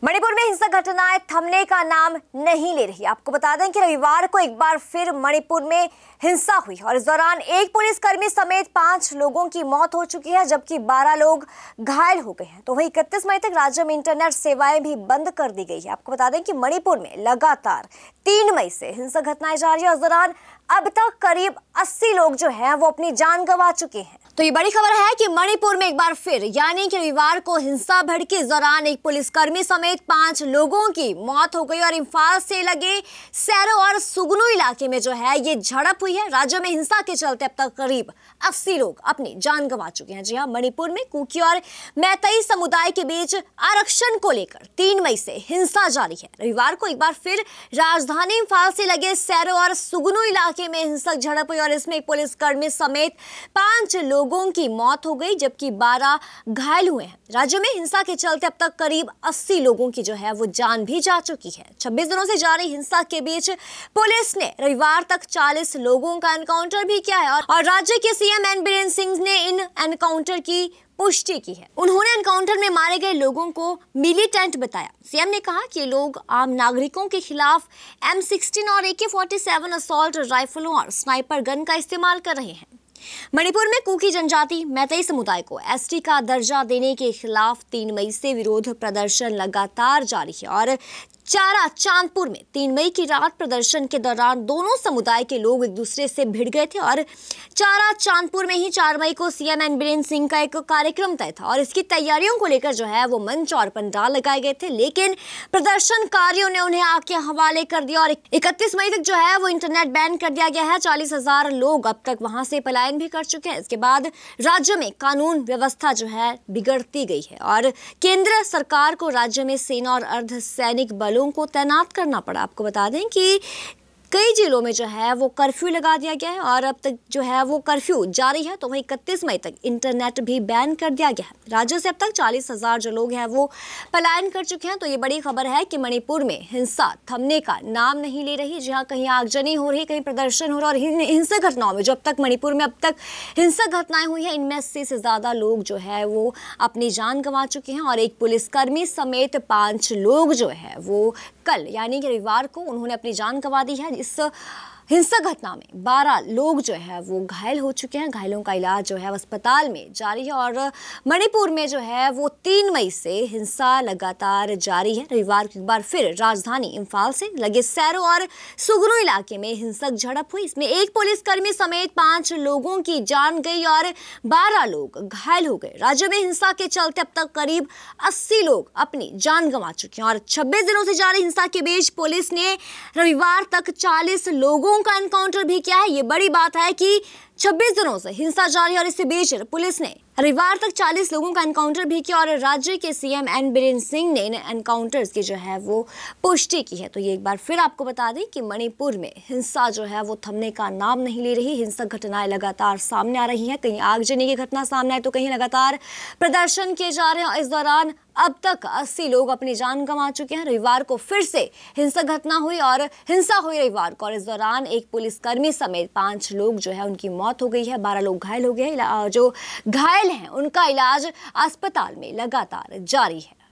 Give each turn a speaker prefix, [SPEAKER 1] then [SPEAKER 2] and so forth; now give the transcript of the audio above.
[SPEAKER 1] मणिपुर में हिंसक घटनाएं थमने का नाम नहीं ले रही। आपको बता दें कि रविवार को एक बार फिर मणिपुर में हिंसा हुई और इस दौरान एक पुलिसकर्मी समेत 5 लोगों की मौत हो चुकी है, जबकि 12 लोग घायल हो गए हैं। तो वहीं 31 मई तक राज्य में इंटरनेट सेवाएं भी बंद कर दी गई है। आपको बता दें कि मणिपुर में लगातार 3 मई से हिंसक घटनाएं जारी है। इस दौरान अब तक करीब 80 लोग जो हैं वो अपनी जान गंवा चुके हैं। तो ये बड़ी खबर है कि मणिपुर में एक बार फिर यानी कि रविवार को हिंसा भड़की। इस दौरान एक पुलिसकर्मी समेत 5 लोगों की मौत हो गई और इंफाल से लगे सैरो और सुगनू इलाके में जो है ये झड़प हुई है। राज्य में हिंसा के चलते अब तक करीब 80 लोग अपनी जान गंवा चुके हैं। जी हाँ, मणिपुर में कुकी और मैतेई समुदाय के बीच आरक्षण को लेकर 3 मई से हिंसा जारी है। रविवार को एक बार फिर राजधानी इंफाल से लगे सैरो और सुगनू इलाके में हिंसक झड़प हुई और इसमें एक पुलिसकर्मी समेत 5 लोगों की मौत हो गई, जबकि 12 घायल हुए हैं। राज्य में हिंसा के चलते अब तक करीब 80 लोगों की जो है वो जान भी जा चुकी है। 26 दिनों से जारी हिंसा के बीच पुलिस ने रविवार तक 40 लोगों का एनकाउंटर भी किया है और राज्य के सीएम एन बीरेन सिंह ने इन एनकाउंटर की पुष्टि की है। उन्होंने एनकाउंटर में मारे गए लोगों को मिलिटेंट बताया। सीएम ने कहा कि लोग आम नागरिकों के खिलाफ M16 और AK-47 असॉल्ट राइफलों और स्नाइपर गन का इस्तेमाल कर रहे हैं। मणिपुर में कुकी जनजाति मैतेई समुदाय को एसटी का दर्जा देने के खिलाफ 3 मई से विरोध प्रदर्शन लगातार जारी है और चारा चांदपुर में 3 मई की रात प्रदर्शन के दौरान दोनों समुदाय के लोग एक दूसरे से भिड़ गए थे और चारा चांदपुर में ही 4 मई को सीएम एन बीरेन सिंह का एक कार्यक्रम तय था और इसकी तैयारियों को लेकर जो है वो मंच और पंडाल लगाए गए थे, लेकिन प्रदर्शनकारियों ने उन्हें आग के हवाले कर दिया और 31 मई तक जो है वो इंटरनेट बैन कर दिया गया है। 40,000 लोग अब तक वहां से पलायन भी कर चुके हैं। इसके बाद राज्य में कानून व्यवस्था जो है बिगड़ती गई है और केंद्र सरकार को राज्य में सेना और अर्धसैनिक बलों को तैनात करना पड़ा। आपको बता दें कि कई जिलों में जो है वो कर्फ्यू लगा दिया गया है और अब तक जो है वो कर्फ्यू जारी है। तो वहीं 31 मई तक इंटरनेट भी बैन कर दिया गया है। राज्य से अब तक 40,000 जो लोग हैं वो पलायन कर चुके हैं। तो ये बड़ी खबर है कि मणिपुर में हिंसा थमने का नाम नहीं ले रही। जहाँ कहीं आगजनी हो रही, कहीं प्रदर्शन हो रहा और हिंसक घटनाओं में जो अब तक मणिपुर में अब तक हिंसक घटनाएं हुई हैं, इनमें 80 से ज़्यादा लोग जो है वो अपनी जान गंवा चुके हैं और एक पुलिसकर्मी समेत 5 लोग जो है वो कल यानी कि रविवार को उन्होंने अपनी जान गंवा दी है। इस हिंसक घटना में 12 लोग जो है वो घायल हो चुके हैं। घायलों का इलाज जो है अस्पताल में जारी है और मणिपुर में जो है वो 3 मई से हिंसा लगातार जारी है। रविवार को एक बार फिर राजधानी इंफाल से लगे सैरो और सुगनू इलाके में हिंसक झड़प हुई। इसमें एक पुलिसकर्मी समेत 5 लोगों की जान गई और 12 लोग घायल हो गए। राज्य में हिंसा के चलते अब तक करीब 80 लोग अपनी जान गंवा चुके हैं और 26 दिनों से जारी हिंसा के बीच पुलिस ने रविवार तक 40 लोगों का एनकाउंटर भी किया है। ये बड़ी बात है कि 26 दिनों से हिंसा जारी और इसी बीच पुलिस ने रविवार तक 40 लोगों का एनकाउंटर भी किया और राज्य के सीएम एन बीरेन सिंह ने इन एनकाउंटर्स की जो है वो पुष्टि की है। तो ये एक बार फिर आपको बता दें कि मणिपुर में हिंसा जो है वो थमने का नाम नहीं ले रही। हिंसक घटनाएं लगातार सामने आ रही हैं, कहीं आगजनी की घटना सामने आए तो कहीं लगातार प्रदर्शन किए जा रहे हैं। इस दौरान अब तक 80 लोग अपनी जान गंवा चुके हैं। रविवार को फिर से हिंसक घटना हुई और हिंसा हुई रविवार को और इस दौरान एक पुलिसकर्मी समेत 5 लोग जो है उनकी मौत हो गई है, 12 लोग घायल हो गए हैं। जो घायल हैं उनका इलाज अस्पताल में लगातार जारी है।